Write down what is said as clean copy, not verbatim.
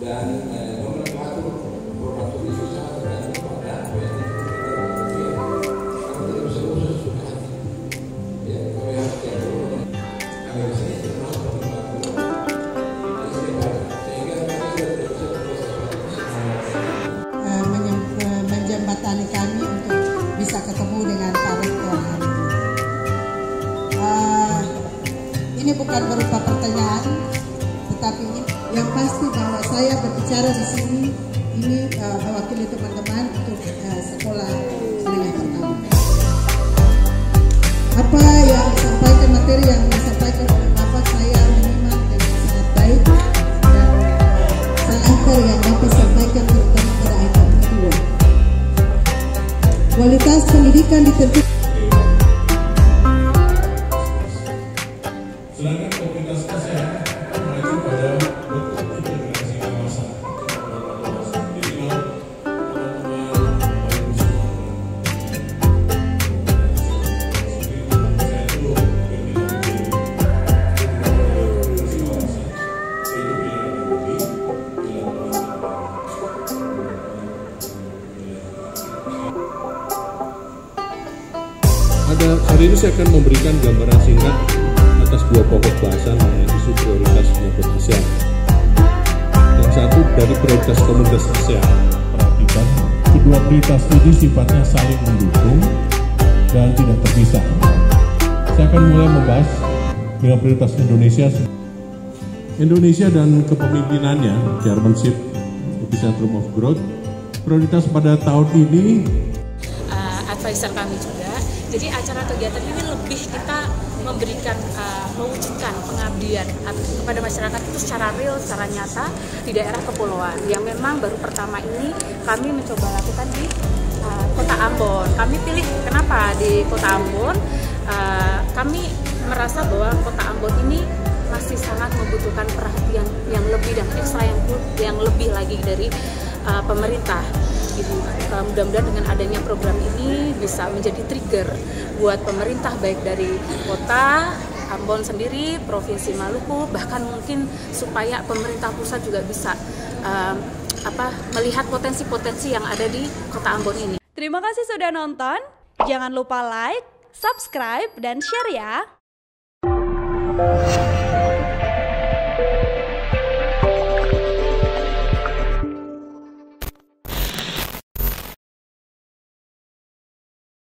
dan nomenklatur formatur itu sangat tergantung pada apa yang kita kamu tidak bisa khusus sudah ya kalau yang ada di sini termasuk sehingga mereka tidak bisa menjembatani kami untuk bisa ketemu dengan Pak Rektor hari ini. Ini bukan berupa pertanyaan, tetapi yang pasti bahwa saya berbicara di sini ini mewakili teman-teman untuk sekolah menengah pertama. Apa yang disampaikan, materi yang disampaikan oleh Bapak, saya menyimak dengan sangat baik, dan sangat yang Bapak sampaikan terutama pada item kedua. Kualitas pendidikan ditentukan. Sedangkan komunitas kesehatan mengacu pada bentuk integrasi kawasan. Jadi kalau hari ini saya akan memberikan gambaran singkat atas dua pokok bahasan mengenai isu prioritas menyangkut ASEAN. Yang satu dari prioritas komunitas ASEAN. Perhatikan, kedua prioritas ini sifatnya saling mendukung dan tidak terpisah. Saya akan mulai membahas dengan prioritas Indonesia dan kepemimpinannya, chairmanship Epicentrum of Growth. Prioritas pada tahun ini advisor kami juga. Jadi acara kegiatan ini lebih kita memberikan, mewujudkan pengabdian kepada masyarakat itu secara real, secara nyata di daerah kepulauan yang memang baru pertama ini kami mencoba lakukan di Kota Ambon. Kami pilih kenapa di Kota Ambon? Kami merasa bahwa Kota Ambon ini masih sangat membutuhkan perhatian yang lebih dan ekstra yang lebih lagi dari pemerintah. Mudah-mudahan dengan adanya program ini bisa menjadi trigger buat pemerintah baik dari kota Ambon sendiri, Provinsi Maluku, bahkan mungkin supaya pemerintah pusat juga bisa melihat potensi-potensi yang ada di Kota Ambon ini. Terima kasih sudah nonton. Jangan lupa like, subscribe, dan share ya.